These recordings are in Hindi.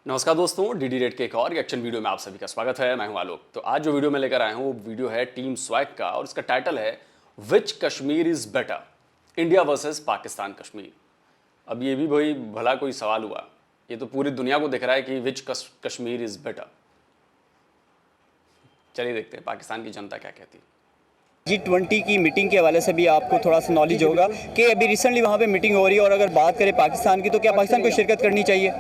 नमस्कार दोस्तों, डीडी रेड के एक और रिएक्शन वीडियो में आप सभी का स्वागत है। मैं हूं आलोक। तो आज जो वीडियो मैं लेकर आया हूं वो वीडियो है टीम स्वैग का और इसका टाइटल है which Kashmir is better, India versus Pakistan Kashmir. अब ये भी भाई भला कोई सवाल हुआ, ये तो पूरी दुनिया को दिख रहा है कि विच कश्मीर इज बेटर। चलिए देखते हैं पाकिस्तान की जनता क्या कहती है। G20 की मीटिंग के हवाले से भी आपको थोड़ा सा नॉलेज होगा कि अभी रिसेंटली वहाँ पे मीटिंग हो रही है, और अगर बात करें पाकिस्तान की तो क्या पाकिस्तान को शिरकत करनी चाहिए?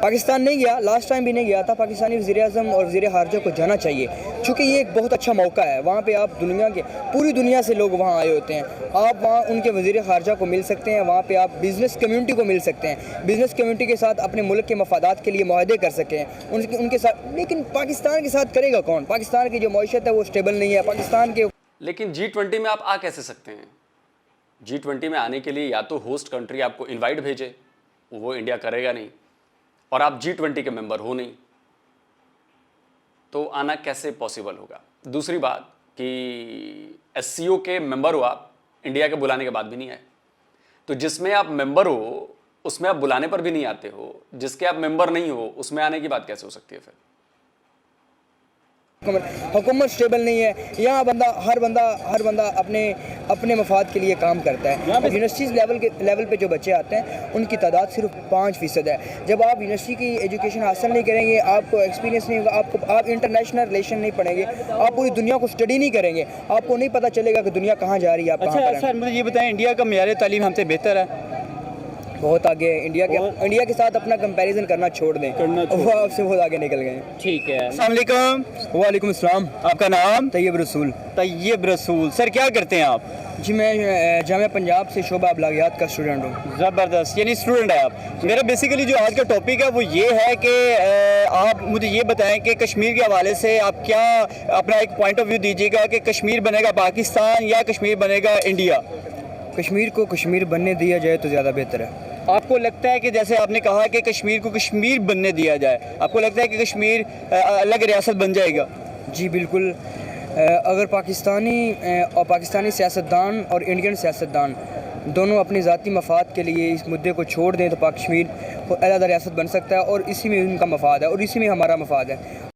पाकिस्तान नहीं गया, लास्ट टाइम भी नहीं गया था। पाकिस्तानी वज़ीर-ए-आज़म और वज़ीर-ए-ख़ारिजा को जाना चाहिए, क्योंकि ये एक बहुत अच्छा मौका है। वहाँ पे आप पूरी दुनिया से लोग वहाँ आए होते हैं। आप वहाँ उनके वज़ीर-ए-ख़ारिजा को मिल सकते हैं, वहाँ पे आप बिज़नेस कम्युनिटी को मिल सकते हैं, बिज़नेस कम्युनिटी के साथ अपने मुल्क के मफादात के लिए मुआहदे कर सकें उनके साथ। लेकिन पाकिस्तान के साथ करेगा कौन? पाकिस्तान की जो मईशत है वो स्टेबल नहीं है। पाकिस्तान के लेकिन G20 में आप आ कैसे सकते हैं? G20 में आने के लिए या तो होस्ट कंट्री आपको इनवाइट भेजे, वो इंडिया करेगा नहीं, और आप G20 के मेंबर हो नहीं, तो आना कैसे पॉसिबल होगा? दूसरी बात कि SCO के मेंबर हो आप, इंडिया के बुलाने के बाद भी नहीं आए, तो जिसमें आप मेंबर हो उसमें आप बुलाने पर भी नहीं आते हो, जिसके आप मेंबर नहीं हो उसमें आने की बात कैसे हो सकती है फिर? हुकूमत स्टेबल नहीं है। यहाँ हर बंदा अपने मफाद के लिए काम करता है। यूनिवर्सिटीज़ लेवल पे जो बच्चे आते हैं उनकी तादाद सिर्फ 5% है। जब आप यूनिवर्सिटी की एजुकेशन हासिल नहीं करेंगे, आपको एक्सपीरियंस नहीं होगा, आप इंटरनेशनल रिलेशन नहीं पढ़ेंगे, आप पूरी दुनिया को स्टडी नहीं करेंगे, आपको नहीं पता चलेगा कि दुनिया कहाँ जा रही है। आप अच्छा सर, मुझे ये बताएं, इंडिया का मेयार तालीम हमसे बेहतर है? बहुत आगे है। इंडिया के साथ अपना कंपैरिजन करना छोड़ दें, वो आपसे बहुत आगे निकल गए। ठीक है। अस्सलाम वालेकुम। वालेकुम अस्सलाम। आपका नाम? तैयब रसूल। तैयब रसूल। सर क्या करते हैं आप? जी मैं जामिया पंजाब से शोबा अबलागियात का स्टूडेंट हूँ। ज़बरदस्त, यानी स्टूडेंट है आप। मेरा बेसिकली जो आज का टॉपिक है वो ये है कि आप मुझे ये बताएं कि कश्मीर के हवाले से आप क्या अपना एक पॉइंट ऑफ व्यू दीजिएगा कि कश्मीर बनेगा पाकिस्तान या कश्मीर बनेगा इंडिया? कश्मीर को कश्मीर बनने दिया जाए तो ज़्यादा बेहतर है। आपको लगता है कि जैसे आपने कहा कि कश्मीर को कश्मीर बनने दिया जाए, आपको लगता है कि कश्मीर अलग रियासत बन जाएगा? जी बिल्कुल। अगर पाकिस्तानी सियासतदान और इंडियन सियासतदान दोनों अपने ज़ाती मफाद के लिए इस मुद्दे को छोड़ दें तो कश्मीर को अलग रियासत बन सकता है, और इसी में उनका मफाद है और इसी में हमारा मफाद है।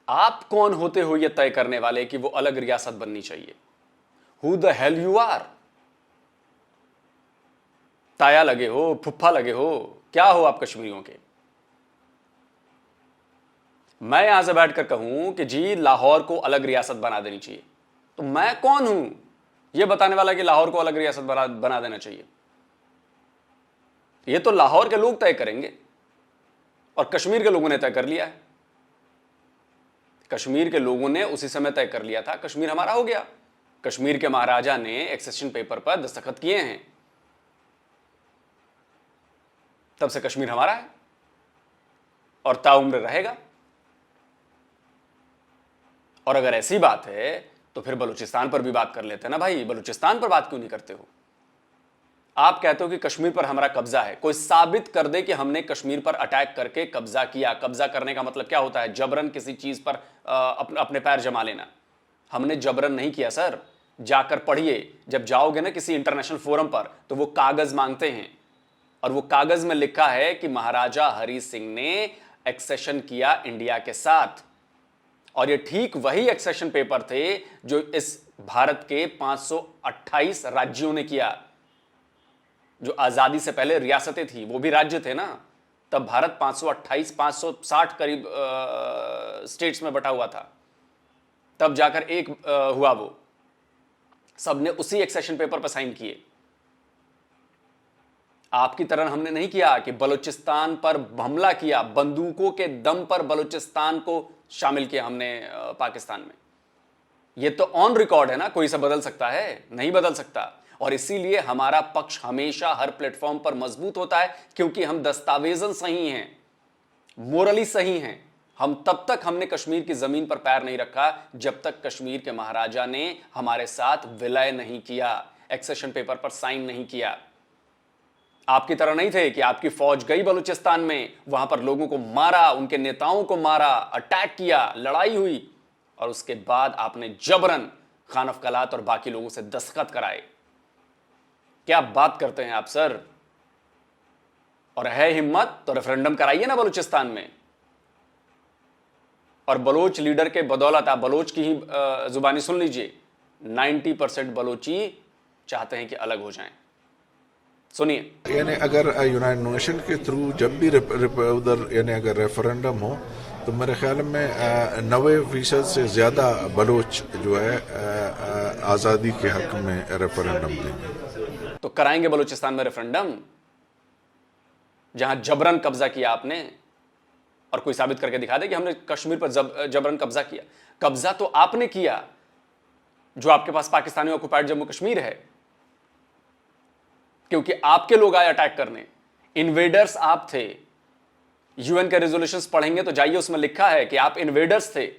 आप कौन होते हो ये तय करने वाले कि वो अलग रियासत बननी चाहिए? Who the hell you are? ताया लगे हो, फुफ्फा लगे हो, क्या हो आप कश्मीरियों के? मैं यहां से बैठकर कहूं कि जी लाहौर को अलग रियासत बना देनी चाहिए, तो मैं कौन हूं यह बताने वाला कि लाहौर को अलग रियासत बना देना चाहिए? यह तो लाहौर के लोग तय करेंगे और कश्मीर के लोगों ने तय कर लिया है। कश्मीर के लोगों ने उसी समय तय कर लिया था, कश्मीर हमारा हो गया। कश्मीर के महाराजा ने एक्सेशन पेपर पर दस्तखत किए हैं, तब से कश्मीर हमारा है और ताउम्र रहेगा। और अगर ऐसी बात है तो फिर बलूचिस्तान पर भी बात कर लेते हैं ना भाई। बलूचिस्तान पर बात क्यों नहीं करते हो? आप कहते हो कि कश्मीर पर हमारा कब्जा है, कोई साबित कर दे कि हमने कश्मीर पर अटैक करके कब्जा किया। कब्जा करने का मतलब क्या होता है? जबरन किसी चीज पर अपने पैर जमा लेना। हमने जबरन नहीं किया सर, जाकर पढ़िए। जब जाओगे ना किसी इंटरनेशनल फोरम पर तो वो कागज मांगते हैं, और वो कागज में लिखा है कि महाराजा हरि सिंह ने एक्सेशन किया इंडिया के साथ। और ये ठीक वही एक्सेशन पेपर थे जो इस भारत के 528 राज्यों ने किया। जो आजादी से पहले रियासतें थी वो भी राज्य थे ना, तब भारत 560 करीब स्टेट्स में बटा हुआ था, तब जाकर एक हुआ। वो सबने उसी एक्सेशन पेपर पर साइन किए। आपकी तरह हमने नहीं किया कि बलूचिस्तान पर हमला किया, बंदूकों के दम पर बलूचिस्तान को शामिल किया हमने पाकिस्तान में। यह तो ऑन रिकॉर्ड है ना, कोई से बदल सकता है? नहीं बदल सकता। और इसीलिए हमारा पक्ष हमेशा हर प्लेटफॉर्म पर मजबूत होता है, क्योंकि हम दस्तावेजन सही हैं, मोरली सही हैं। हम तब तक हमने कश्मीर की जमीन पर पैर नहीं रखा जब तक कश्मीर के महाराजा ने हमारे साथ विलय नहीं किया, एक्सेशन पेपर पर साइन नहीं किया। आपकी तरह नहीं थे कि आपकी फौज गई बलूचिस्तान में, वहां पर लोगों को मारा, उनके नेताओं को मारा, अटैक किया, लड़ाई हुई, और उसके बाद आपने जबरन खान अफ कलात और बाकी लोगों से दस्तखत कराए। क्या बात करते हैं आप सर? और है हिम्मत तो रेफरेंडम कराइए ना बलूचिस्तान में। और बलोच लीडर के बदौलत, आप बलोच की ही जुबानी सुन लीजिए, 90% बलोची चाहते हैं कि अलग हो जाएं। सुनिए। यानी अगर यूनाइटेड नेशन के थ्रू जब भी उधर यानी अगर रेफरेंडम हो तो मेरे ख्याल में 90% से ज़्यादा बलोच जो है आज़ादी के हक में रेफरेंडम देंगे। तो कराएंगे बलूचिस्तान में रेफरेंडम, जहां जबरन कब्जा किया आपने, और कोई साबित करके दिखा दे कि हमने कश्मीर पर जबरन कब्जा किया। कब्जा तो आपने किया, जो आपके पास पाकिस्तानी ऑक्युपाइड जम्मू कश्मीर है, क्योंकि आपके लोग आए अटैक करने, इन्वेडर्स आप थे। यूएन के रेजोल्यूशंस पढ़ेंगे तो जाइए, उसमें लिखा है कि आप इन्वेडर्स थे,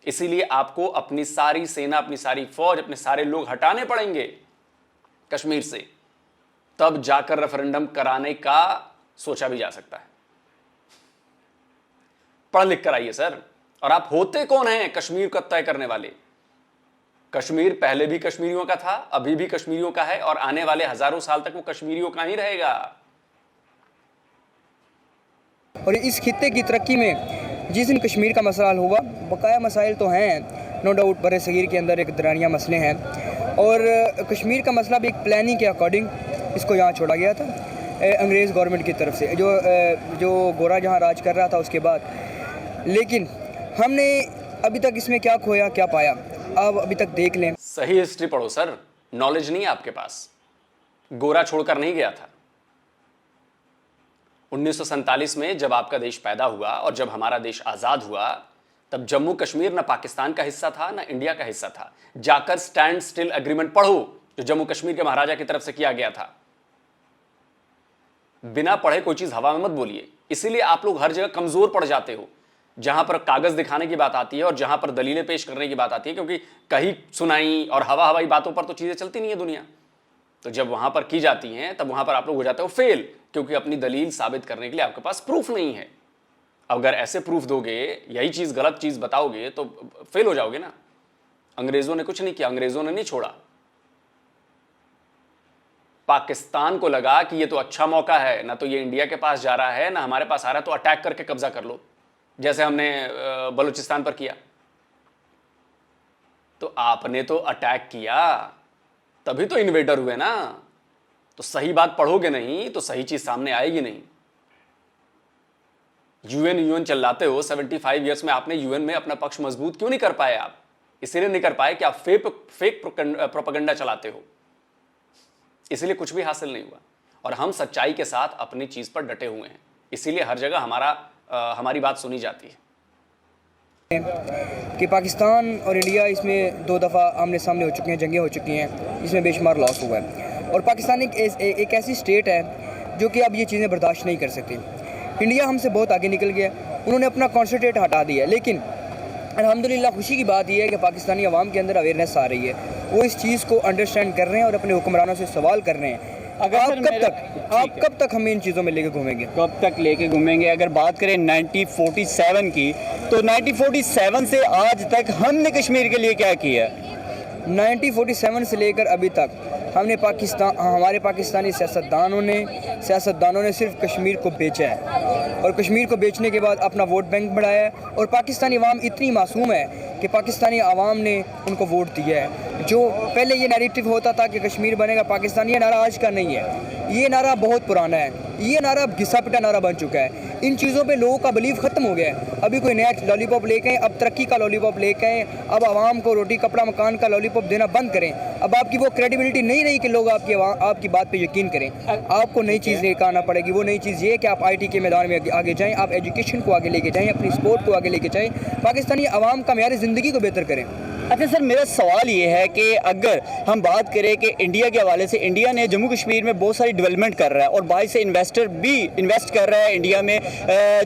इसीलिए आपको अपनी सारी सेना, अपनी सारी फौज, अपने सारे लोग हटाने पड़ेंगे कश्मीर से, तब जाकर रेफरेंडम कराने का सोचा भी जा सकता है। पढ़ लिख कर आइए सर। और आप होते कौन हैं कश्मीर को तय करने वाले? कश्मीर पहले भी कश्मीरियों का था, अभी भी कश्मीरियों का है, और आने वाले हजारों साल तक वो कश्मीरियों का ही रहेगा। और इस खित्ते की तरक्की में जिस दिन कश्मीर का मसला हल हुआ, बकाया मसाइल तो हैं नो डाउट, बड़े सगीर के अंदर एक दरानिया मसले हैं, और कश्मीर का मसला भी एक प्लानिंग के अकॉर्डिंग इसको यहाँ छोड़ा गया था अंग्रेज़ गवर्नमेंट की तरफ से, जो गोरा जहाँ राज कर रहा था उसके बाद। लेकिन हमने अभी तक इसमें क्या खोया क्या पाया, आप अभी तक देख लें। सही हिस्ट्री पढ़ो सर, नॉलेज नहीं है आपके पास। गोरा छोड़कर नहीं गया था। 1947 में जब आपका देश पैदा हुआ और जब हमारा देश आजाद हुआ, तब जम्मू कश्मीर ना पाकिस्तान का हिस्सा था ना इंडिया का हिस्सा था। जाकर स्टैंड स्टिल एग्रीमेंट पढ़ो, जो जम्मू कश्मीर के महाराजा की तरफ से किया गया था। बिना पढ़े कोई चीज हवा में मत बोलिए, इसीलिए आप लोग हर जगह कमजोर पड़ जाते हो, जहां पर कागज दिखाने की बात आती है और जहां पर दलीलें पेश करने की बात आती है, क्योंकि कहीं सुनाई और हवा हवाई बातों पर तो चीजें चलती नहीं है दुनिया। तो जब वहां पर की जाती हैं तब वहां पर आप लोग हो जाते हो फेल, क्योंकि अपनी दलील साबित करने के लिए आपके पास प्रूफ नहीं है। अगर ऐसे प्रूफ दोगे, यही चीज गलत चीज बताओगे, तो फेल हो जाओगे ना। अंग्रेजों ने कुछ नहीं किया, अंग्रेजों ने नहीं छोड़ा। पाकिस्तान को लगा कि ये तो अच्छा मौका है, ना तो ये इंडिया के पास जा रहा है ना हमारे पास आ रहा है, तो अटैक करके कब्जा कर लो, जैसे हमने बलूचिस्तान पर किया। तो आपने तो अटैक किया, तभी तो इन्वेडर हुए ना। तो सही बात पढ़ोगे नहीं तो सही चीज सामने आएगी नहीं। यूएन चिल्लाते हो, 75 ईयर्स में आपने यूएन में अपना पक्ष मजबूत क्यों नहीं कर पाए? आप इसलिए नहीं कर पाए कि आप फेक प्रोपेगेंडा चलाते हो, इसलिए कुछ भी हासिल नहीं हुआ। और हम सच्चाई के साथ अपनी चीज पर डटे हुए हैं, इसीलिए हर जगह हमारी बात सुनी जाती है। कि पाकिस्तान और इंडिया इसमें 2 दफ़ा आमने सामने हो चुके हैं, जंगें हो चुकी हैं, इसमें बेशुमार लॉस हुआ है। और पाकिस्तान एक ऐसी स्टेट है जो कि अब ये चीज़ें बर्दाश्त नहीं कर सकती। इंडिया हमसे बहुत आगे निकल गया, उन्होंने अपना कॉन्सेंट्रेट हटा दिया। लेकिन अल्हम्दुलिल्लाह खुशी की बात यह है कि पाकिस्तानी अवाम के अंदर अवेयरनेस आ रही है, वो इस चीज़ को अंडरस्टैंड कर रहे हैं और अपने हुक्मरानों से सवाल कर रहे हैं। आप कब तक हमें इन चीज़ों में लेके घूमेंगे? कब तक लेके घूमेंगे? अगर बात करें 1947 की, तो 1947 से आज तक हमने कश्मीर के लिए क्या किया? 1947 से लेकर अभी तक हमारे पाकिस्तानी सियासतदानों ने सिर्फ कश्मीर को बेचा है, और कश्मीर को बेचने के बाद अपना वोट बैंक बढ़ाया है। और पाकिस्तानी अवाम इतनी मासूम है कि पाकिस्तानी अवाम ने उनको वोट दिया है। जो पहले ये नैरेटिव होता था कि कश्मीर बनेगा पाकिस्तान, ये नारा आज का नहीं है, ये नारा बहुत पुराना है। ये नारा अब घिसा पिटा नारा बन चुका है। इन चीज़ों पे लोगों का बिलीव ख़त्म हो गया है। अभी कोई नया लॉलीपॉप लेके आए, अब तरक्की का लॉलीपॉप लेके आए, अब आवाम को रोटी कपड़ा मकान का लॉलीपॉप देना बंद करें। अब आपकी वो क्रेडिबिलिटी नहीं रही कि लोग आपकी बात पे यकीन करें। आपको नई चीज़ लेकर आना पड़ेगी। वो नई चीज़ ये है कि आप IT के मैदान में आगे जाएँ, आप एजुकेशन को आगे लेके जाएँ, अपनी स्पोर्ट को आगे लेके जाएँ, पाकिस्तानी आवाम का मेयार ज़िंदगी को बेहतर करें। अच्छा सर, मेरा सवाल ये है कि अगर हम बात करें कि इंडिया के हवाले से, इंडिया ने जम्मू कश्मीर में बहुत सारी डेवलपमेंट कर रहा है और बाहर से इन्वेस्टर भी इन्वेस्ट कर रहा है इंडिया में,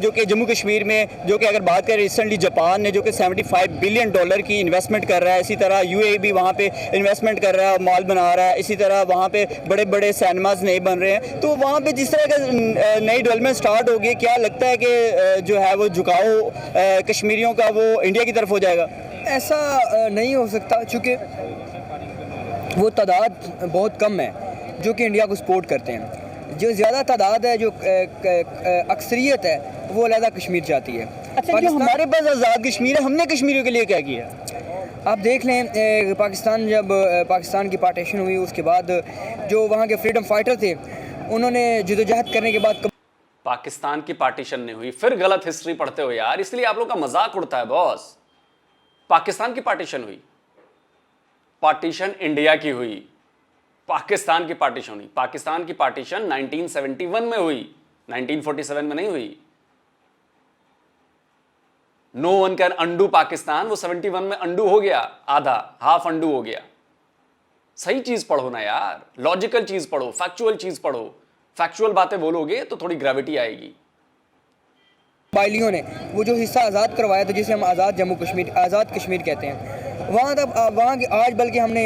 जो कि जम्मू कश्मीर में, जो कि अगर बात करें रिसेंटली जापान ने जो कि $75 बिलियन की इन्वेस्टमेंट कर रहा है। इसी तरह UAE भी वहाँ पे इन्वेस्टमेंट कर रहा है, मॉल बना रहा है। इसी तरह वहाँ पे बड़े बड़े सिनेमाज नहीं बन रहे हैं। तो वहाँ पे जिस तरह का नई डेवलपमेंट स्टार्ट होगी, क्या लगता है कि जो है वो झुकाव कश्मीरियों का वो इंडिया की तरफ हो जाएगा? ऐसा नहीं हो सकता, चूँकि वो तादाद बहुत कम है जो कि इंडिया को सपोर्ट करते हैं। जो ज़्यादा तादाद है, जो अक्सरियत है, वो अलहदा कश्मीर चाहती है। अच्छा, जो हमारे पास आज़ाद कश्मीर है, हमने कश्मीरियों के लिए क्या किया? आप देख लें, पाकिस्तान जब पाकिस्तान की पार्टीशन हुई, उसके बाद जो वहाँ के फ्रीडम फाइटर थे, उन्होंने जदोजहद करने के बाद पाकिस्तान की पार्टीशन नहीं हुई, फिर गलत हिस्ट्री पढ़ते हो यार, इसलिए आप लोग का मजाक उड़ता है बॉस। पाकिस्तान की पार्टीशन हुई, पार्टीशन इंडिया की हुई, पाकिस्तान की पार्टीशन हुई। पाकिस्तान की पार्टीशन 1971 में हुई, 1947 में नहीं हुई। No one can undo Pakistan, वो 71 में अंडू हो गया, आधा हाफ अंडू हो गया। सही चीज पढ़ो ना यार, लॉजिकल चीज पढ़ो, फैक्चुअल चीज पढ़ो। फैक्चुअल बातें बोलोगे तो थोड़ी ग्रेविटी आएगी। कबायलियों ने वो जो हिस्सा आज़ाद करवाया था, जिसे हम आज़ाद जम्मू कश्मीर, आज़ाद कश्मीर कहते हैं, वहाँ तब वहाँ की आज बल्कि हमने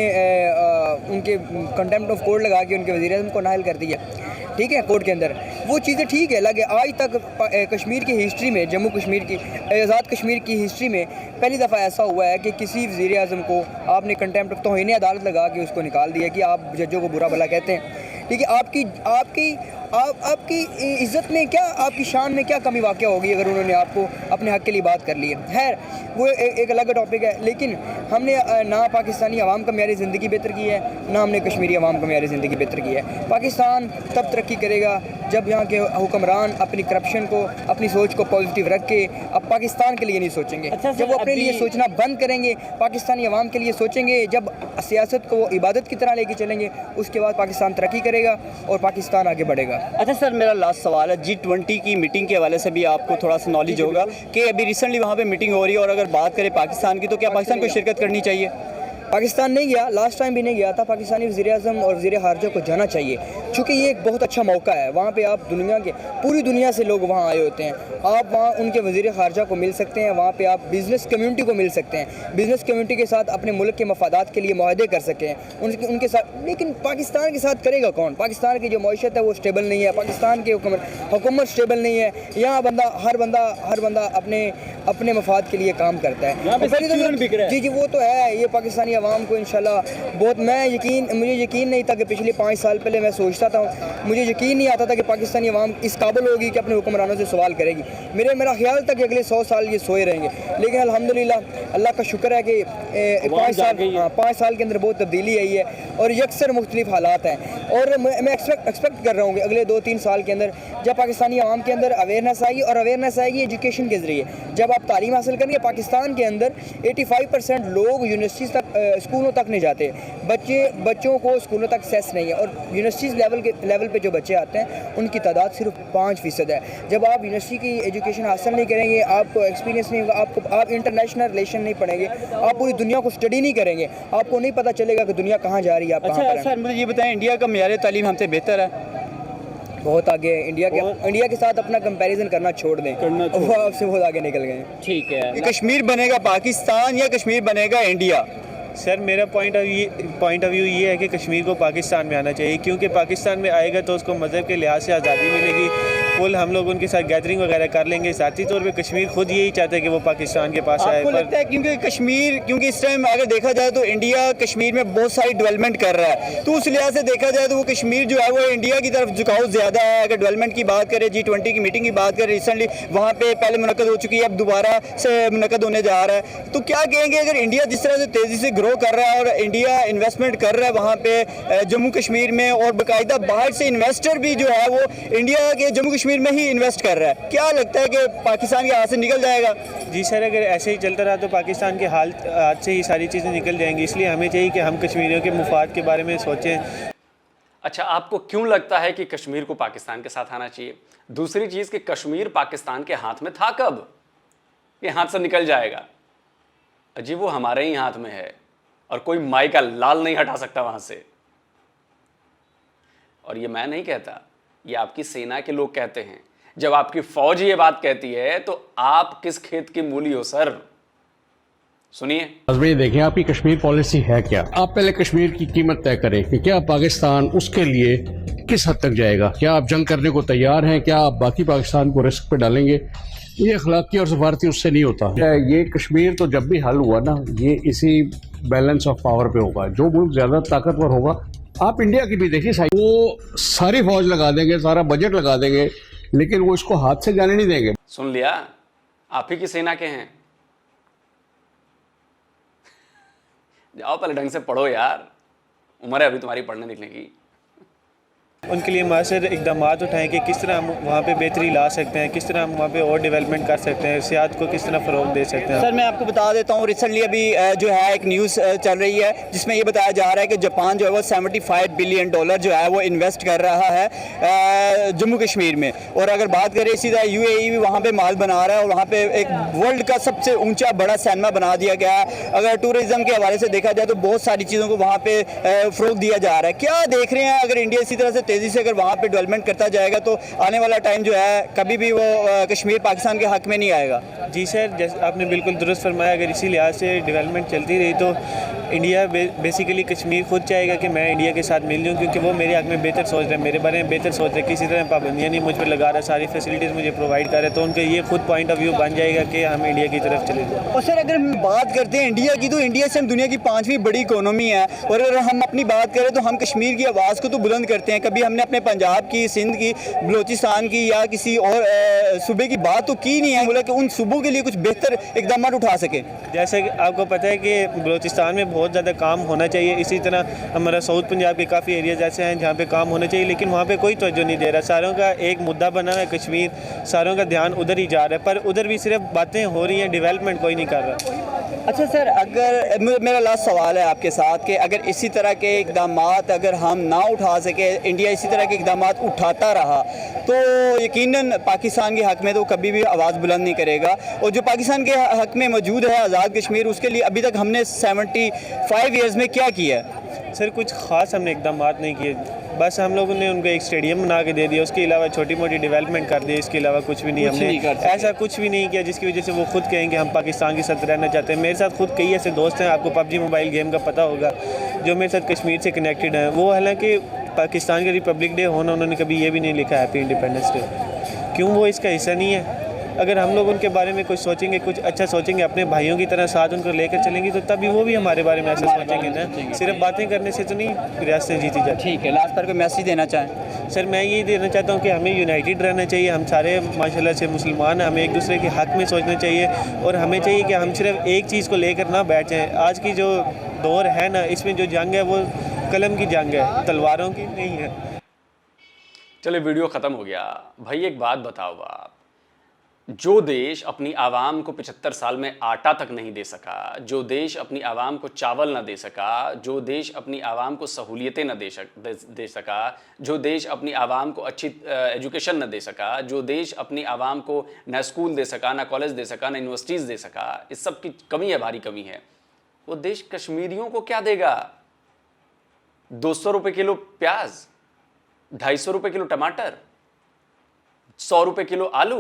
उनके कंटेम्प्ट ऑफ कोर्ट लगा के उनके वज़ीर-ए-आज़म को नाअहल कर दिया, ठीक है, कोर्ट के अंदर। वो चीज़ें ठीक है, लगे आज तक कश्मीर की हिस्ट्री में, जम्मू कश्मीर की, आज़ाद कश्मीर की हिस्ट्री में पहली दफ़ा ऐसा हुआ है कि किसी वज़ीर-ए-आज़म को आपने कंटेम्प्ट ऑफ तौहीन अदालत लगा के उसको निकाल दिया कि आप जजों को बुरा भला कहते हैं। ठीक है, आपकी इज़्ज़त में क्या, आपकी शान में क्या कमी वाक़या होगी अगर उन्होंने आपको अपने हक़ के लिए बात कर ली है। खैर, वो एक अलग टॉपिक है, लेकिन हमने ना पाकिस्तानी अवाम का मेयारी ज़िंदगी बेहतर की है, ना हमने कश्मीरी अवाम का मेयारी ज़िंदगी बेहतर की है। पाकिस्तान तब तरक्की करेगा जब यहाँ के हुक्मरान अपनी करप्शन को, अपनी सोच को पॉजिटिव रख के अब पाकिस्तान के लिए नहीं सोचेंगे। अच्छा, जब वो अपने लिए सोचना बंद करेंगे, पाकिस्तानी अवाम के लिए सोचेंगे, जब सियासत को इबादत की तरह लेके चलेंगे, उसके बाद पाकिस्तान तरक्की करेगा और पाकिस्तान आगे बढ़ेगा। अच्छा सर, मेरा लास्ट सवाल है, G20 की मीटिंग के हवाले से भी आपको थोड़ा सा नॉलेज होगा कि अभी रिसेंटली वहाँ पे मीटिंग हो रही है, और अगर बात करें पाकिस्तान की, तो क्या पाकिस्तान को शिरकत करनी चाहिए? पाकिस्तान नहीं गया, लास्ट टाइम भी नहीं गया था। पाकिस्तानी वज़ीर-ए-आज़म और वज़ीर ख़ारजा को जाना चाहिए, चूँकि ये एक बहुत अच्छा मौका है। वहाँ पे आप दुनिया के, पूरी दुनिया से लोग वहाँ आए होते हैं, आप वहाँ उनके वज़ीर ख़ारजा को मिल सकते हैं, वहाँ पे आप बिज़नेस कम्युनिटी को मिल सकते हैं, बिज़नेस कम्युनिटी के साथ अपने मुल्क के मफादात के लिए मुआहदे कर सकें उनके साथ। लेकिन पाकिस्तान के साथ करेगा कौन? पाकिस्तान की जो मईशत है वो स्टेबल नहीं है, पाकिस्तान की हुकूमत स्टेबल नहीं है। यहाँ हर बंदा अपने मफाद के लिए काम करता है। जी, वो तो है। ये पाकिस्तानी अवाम को इंशाल्लाह बहुत, मुझे यकीन नहीं था कि पिछले 5 साल पहले मैं सोचता था, मुझे यकीन नहीं आता था कि पाकिस्तानी अवाम इस काबिल होगी कि अपने हुक्मरानों से सवाल करेगी। मेरा ख्याल था कि अगले 100 साल ये सोए रहेंगे, लेकिन अल्हम्दुलिल्लाह अल्लाह का शुक्र है कि 5 साल के अंदर बहुत तब्दीली आई है और यकसर मुख्तलिफ हालात हैं। और मैं एक्सपेक्ट कर रहा हूँ कि अगले 2-3 साल के अंदर जब पाकिस्तानी अवाम के अंदर अवेयरनेस आएगी, और अवेयरनेस आएगी एजुकेशन के ज़रिए। जब आप तालीम हासिल करेंगे, पाकिस्तान के अंदर 85% लोग यूनिवर्सिटीज़ तक, स्कूलों तक नहीं जाते, बच्चों को स्कूलों तक एक्सेस नहीं है, और यूनिवर्सिटीज़ लेवल पे जो बच्चे आते हैं उनकी तादाद सिर्फ 5% है। जब आप यूनिवर्सिटी की एजुकेशन हासिल नहीं करेंगे, आपको एक्सपीरियंस नहीं होगा, आप इंटरनेशनल रिलेशन नहीं पढ़ेंगे, आप पूरी दुनिया को स्टडी नहीं करेंगे, आपको नहीं पता चलेगा कि दुनिया कहाँ जा रही है। अच्छा सर, मुझे ये बताएं, इंडिया का मेयार तालीम हमसे बेहतर है? बहुत आगे है। इंडिया के साथ अपना कंपैरिजन करना छोड़ दें, वो आपसे बहुत आगे निकल गए। ठीक है, कश्मीर बनेगा पाकिस्तान या कश्मीर बनेगा इंडिया? सर, मेरा पॉइंट ऑफ व्यू ये है कि कश्मीर को पाकिस्तान में आना चाहिए, क्योंकि पाकिस्तान में आएगा तो उसको मज़हब के लिहाज से आज़ादी मिलेगी, फुल हम लोग उनके साथ गैदरिंग वगैरह कर लेंगे। ज़ाती तौर पे कश्मीर खुद यही चाहता है कि वो पाकिस्तान के पास आए। आपको लगता है क्योंकि इस टाइम अगर देखा जाए तो इंडिया कश्मीर में बहुत सारी डेवलपमेंट कर रहा है, तो उस लिहाज से देखा जाए तो वो कश्मीर जो है वो इंडिया की तरफ झुकाव ज़्यादा है। अगर डेवलपमेंट की बात करें, G20 की मीटिंग की बात करें, रिसेंटली वहाँ पे पहले मुनक़द हो चुकी है, अब दोबारा से मुनक़द होने जा रहा है, तो क्या कहेंगे अगर इंडिया जिस तरह से तेज़ी से ग्रो कर रहा है और इंडिया इन्वेस्टमेंट कर रहा है वहाँ पे जम्मू कश्मीर में, और बाकायदा बाहर से इन्वेस्टर भी जो है वो इंडिया के जम्मू कश्मीर में ही इन्वेस्ट कर रहा है, क्या लगता है कि पाकिस्तान के हाथ से निकल जाएगा? जी सर, अगर ऐसे ही चलता रहा तो पाकिस्तान के हाथ से ही सारी चीज़ें निकल जाएंगी, इसलिए हमें चाहिए कि हम कश्मीरियों के मुफाद के बारे में सोचें। अच्छा, आपको क्यों लगता है कि कश्मीर को पाकिस्तान के साथ आना चाहिए? दूसरी चीज़ कि कश्मीर पाकिस्तान के हाथ में था कब? ये हाथ से निकल जाएगा? अजी, वो हमारे ही हाथ में है और कोई माई का लाल नहीं हटा सकता वहां से। और ये मैं नहीं कहता, ये आपकी सेना के लोग कहते हैं। जब आपकी फौज ये बात कहती है तो आप किस खेत की मूली हो सर? सुनिए। आजमाइए देखें आपकी कश्मीर पॉलिसी है क्या। आप पहले कश्मीर की कीमत तय करें कि क्या पाकिस्तान उसके लिए किस हद तक जाएगा। क्या आप जंग करने को तैयार हैं? क्या आप बाकी पाकिस्तान को रिस्क पे डालेंगे? ये अखलाकी और सफारती उससे नहीं होता। ये कश्मीर तो जब भी हल हुआ ना, ये इसी बैलेंस ऑफ पावर पे होगा। जो मुल्क ज़्यादा ताकतवर होगा आप इंडिया की भी देखिए साइड, वो सारी फौज लगा देंगे, सारा बजट लगा देंगे, लेकिन वो इसको हाथ से जाने नहीं देंगे। सुन लिया, आप ही की सेना के हैं। जाओ पहले ढंग से पढ़ो यार, उम्र है अभी तुम्हारी पढ़ने लिखने की। उनके लिए मासर इकदाम उठाएं कि किस तरह हम वहाँ पे बेहतरी ला सकते हैं, किस तरह हम वहाँ पे और डेवलपमेंट कर सकते हैं, सियाहत को किस तरह फ़रोग दे सकते हैं। सर मैं आपको बता देता हूँ, रिसेंटली अभी जो है एक न्यूज़ चल रही है जिसमें ये बताया जा रहा है कि जापान जो है वो $75 बिलियन जो है वो इन्वेस्ट कर रहा है जम्मू कश्मीर में। और अगर बात करें इसी तरह UAE भी वहाँ पे माल बना रहा है और वहाँ पे एक वर्ल्ड का सबसे ऊंचा बड़ा सिनेमा बना दिया गया है। अगर टूरिज़्म के हवाले से देखा जाए तो बहुत सारी चीज़ों को वहाँ पे फ़रोग दिया जा रहा है। क्या देख रहे हैं, अगर इंडिया इसी तरह से तेज़ी से अगर वहाँ पे डेवलपमेंट करता जाएगा तो आने वाला टाइम जो है कभी भी वो कश्मीर पाकिस्तान के हक में नहीं आएगा? जी सर, जैसे आपने बिल्कुल दुरुस्त फरमाया, अगर इसी लिहाज से डेवलपमेंट चलती रही तो इंडिया बेसिकली कश्मीर खुद चाहेगा कि मैं इंडिया के साथ मिल जाऊँ, क्योंकि वो मेरे हक में बेहतर सोच रहे हैं, मेरे बारे में बेहतर सोच रहे हैं, किसी तरह पाबंदियाँ नहीं मुझ पर लगा रहा, सारी फैसिलिटीज़ मुझे प्रोवाइड कर रहे, तो उनका ये खुद पॉइंट ऑफ व्यू बन जाएगा कि हम इंडिया की तरफ चले जाएँ। और सर अगर हम बात करते हैं इंडिया की, तो इंडिया से हम दुनिया की 5वीं बड़ी इकोनॉमी है, और अगर हम अपनी बात करें तो हम कश्मीर की आवाज़ को तो बुलंद करते हैं। कभी हमने अपने पंजाब की, सिंध की, बलूचिस्तान की या किसी और सूबे की बात तो की नहीं है, बोला कि उन सूबों के लिए कुछ बेहतर इकदाम उठा सके। जैसे कि आपको पता है कि बलूचिस्तान में बहुत ज़्यादा काम होना चाहिए, इसी तरह हमारा साउथ पंजाब के काफ़ी एरियाज ऐसे हैं जहाँ पे काम होना चाहिए, लेकिन वहाँ पे कोई तवज्जो नहीं दे रहा। सारों का एक मुद्दा बना है कश्मीर, सारों का ध्यान उधर ही जा रहा है, पर उधर भी सिर्फ बातें हो रही हैं, डेवलपमेंट कोई नहीं कर रहा। अच्छा सर, अगर मेरा लास्ट सवाल है आपके साथ कि अगर इसी तरह के इकदाम अगर हम ना उठा सके, इंडिया इसी तरह के इकदाम उठाता रहा तो यकीनन पाकिस्तान के हक़ में तो कभी भी आवाज़ बुलंद नहीं करेगा। और जो पाकिस्तान के हक़ में मौजूद है आज़ाद कश्मीर, उसके लिए अभी तक हमने 75 ईयर्स में क्या किया है? सर कुछ ख़ास हमने इकदाम नहीं किए, बस हम लोगों ने उनको एक स्टेडियम बना के दे दिया, उसके अलावा छोटी मोटी डेवलपमेंट कर दी, इसके अलावा कुछ भी नहीं हमने ऐसा कुछ भी नहीं किया जिसकी वजह से वो खुद कहें कि हम पाकिस्तान के साथ रहना चाहते हैं। मेरे साथ खुद कई ऐसे दोस्त हैं, आपको PUBG मोबाइल गेम का पता होगा, जो मेरे साथ कश्मीर से कनेक्टेड हैं। वो हालांकि पाकिस्तान का रिपब्लिक डे होना उन्होंने कभी ये भी नहीं लिखा हैप्पी इंडिपेंडेंस डे, क्यों वो इसका हिस्सा नहीं है। अगर हम लोग उनके बारे में कुछ सोचेंगे, कुछ अच्छा सोचेंगे, अपने भाइयों की तरह साथ उनको लेकर चलेंगे, तो तभी वो भी हमारे बारे में ऐसा सोचेंगे ना। सिर्फ बातें करने से तो नहीं रियासतें जीती जाती। ठीक है, लास्ट पर कोई मैसेज देना चाहें? सर मैं यही देना चाहता हूँ कि हमें यूनाइटेड रहना चाहिए, हम सारे माशाल्लाह से मुसलमान हैं, हमें एक दूसरे के हक़ में सोचना चाहिए, और हमें चाहिए कि हम सिर्फ एक चीज़ को लेकर ना बैठ जाएँ। आज की जो दौर है ना, इसमें जो जंग है वो कलम की जंग है, तलवारों की नहीं है। चलिए वीडियो ख़त्म हो गया। भाई एक बात बताओ आप, जो देश अपनी आवाम को 75 साल में आटा तक नहीं दे सका, जो देश अपनी आवाम को चावल ना दे सका, जो देश अपनी आवाम को सहूलियतें ना दे सका, जो देश अपनी आवाम को अच्छी एजुकेशन ना दे सका, जो देश अपनी आवाम को ना स्कूल दे सका, ना कॉलेज दे सका, ना यूनिवर्सिटीज़ दे सका, इस सब की कमी है, भारी कमी है। वो देश कश्मीरियों को क्या देगा? 200 रुपये किलो प्याज, 250 रुपये किलो टमाटर, 100 रुपये किलो आलू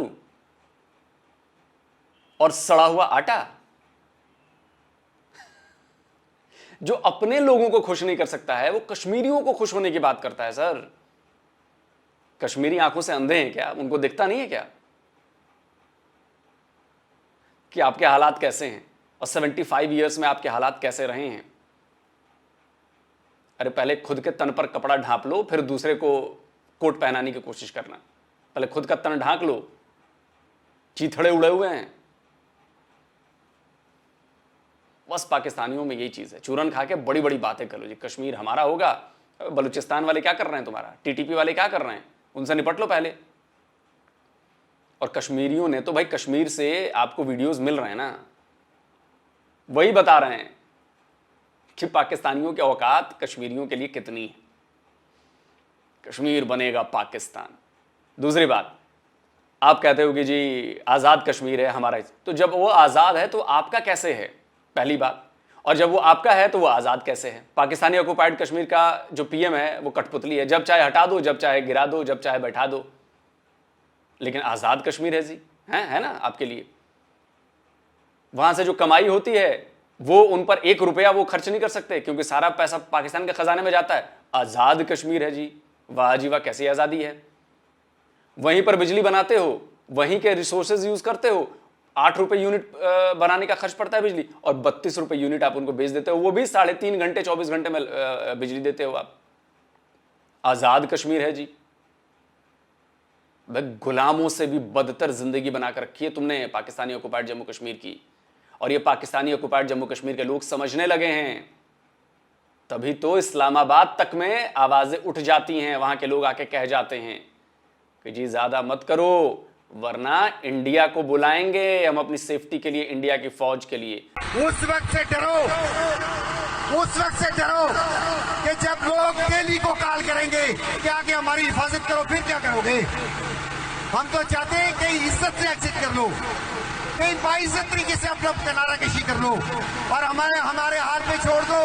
और सड़ा हुआ आटा। जो अपने लोगों को खुश नहीं कर सकता है वो कश्मीरियों को खुश होने की बात करता है। सर कश्मीरी आंखों से अंधे हैं क्या? उनको दिखता नहीं है क्या कि आपके हालात कैसे हैं, और 75 ईयर्स में आपके हालात कैसे रहे हैं? अरे पहले खुद के तन पर कपड़ा ढांप लो, फिर दूसरे को कोट पहनाने की कोशिश करना। पहले खुद का तन ढांक लो, चीथड़े उड़े हुए हैं। बस पाकिस्तानियों में यही चीज़ है, चूरन खा के बड़ी बड़ी बातें कर लो जी, कश्मीर हमारा होगा। बलूचिस्तान वाले क्या कर रहे हैं तुम्हारा, TTP वाले क्या कर रहे हैं, उनसे निपट लो पहले। और कश्मीरियों ने तो भाई, कश्मीर से आपको वीडियोस मिल रहे हैं ना, वही बता रहे हैं कि पाकिस्तानियों की औकात कश्मीरियों के लिए कितनी है। कश्मीर बनेगा पाकिस्तान। दूसरी बात, आप कहते हो कि जी आज़ाद कश्मीर है हमारा, तो जब वो आज़ाद है तो आपका कैसे है, पहली बात। और जब वो आपका है तो वो आज़ाद कैसे है? पाकिस्तानी ऑक्युपाइड कश्मीर का जो PM है वो कठपुतली है, जब चाहे हटा दो, जब चाहे गिरा दो, जब चाहे बैठा दो। लेकिन आज़ाद कश्मीर है जी, है ना आपके लिए। वहां से जो कमाई होती है वो उन पर 1 रुपया वो खर्च नहीं कर सकते, क्योंकि सारा पैसा पाकिस्तान के खजाने में जाता है। आज़ाद कश्मीर है जी, वाह जी वाह, कैसी आज़ादी है। वहीं पर बिजली बनाते हो, वहीं के रिसोर्सेज यूज करते हो, 8 रुपये यूनिट बनाने का खर्च पड़ता है बिजली, और 32 रुपये यूनिट आप उनको बेच देते हो, वो भी 3.5 घंटे 24 घंटे में बिजली देते हो आप। आजाद कश्मीर है जी। भाई गुलामों से भी बदतर जिंदगी बनाकर रखी है तुमने पाकिस्तानी ऑक्युपाइड जम्मू कश्मीर की, और ये पाकिस्तानी ऑक्युपाइड जम्मू कश्मीर के लोग समझने लगे हैं। तभी तो इस्लामाबाद तक में आवाजें उठ जाती हैं, वहां के लोग आके कह जाते हैं कि जी ज्यादा मत करो वरना इंडिया को बुलाएंगे हम अपनी सेफ्टी के लिए, इंडिया की फौज के लिए। उस वक्त से डरो कि जब लोग दिल्ली को कॉल करेंगे कि आके हमारी हिफाजत करो, फिर क्या करोगे? हम तो चाहते हैं कि इज्जत से एग्जिट कर लो, कहीं बाइज्जत तरीके से अपना किनारा कशी कर लो और हमारे हाथ पे छोड़ दो।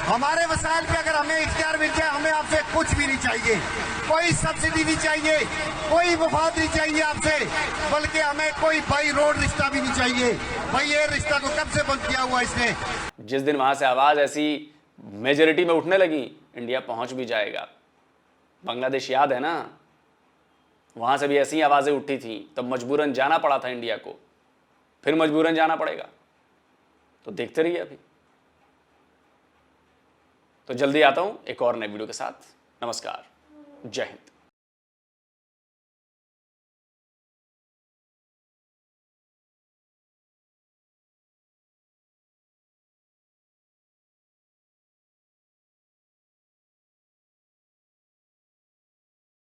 हमारे वसाइल पे अगर हमें इख्तियार मिल जाए, हमें आपसे कुछ भी नहीं चाहिए, कोई सब्सिडी नहीं चाहिए, कोई वफाद नहीं चाहिए आपसे, बल्कि हमें कोई भाई रोड रिश्ता भी नहीं चाहिए। भाई ये रिश्ता तो कब से बंद किया हुआ इसने। जिस दिन वहां से आवाज ऐसी मेजोरिटी में उठने लगी, इंडिया पहुंच भी जाएगा। बांग्लादेश याद है ना, वहां से भी ऐसी आवाजें उठी थी, तब मजबूरन जाना पड़ा था इंडिया को, फिर मजबूरन जाना पड़ेगा। तो देखते रहिए अभी। तो जल्दी आता हूं एक और नए वीडियो के साथ। नमस्कार, जय हिंद।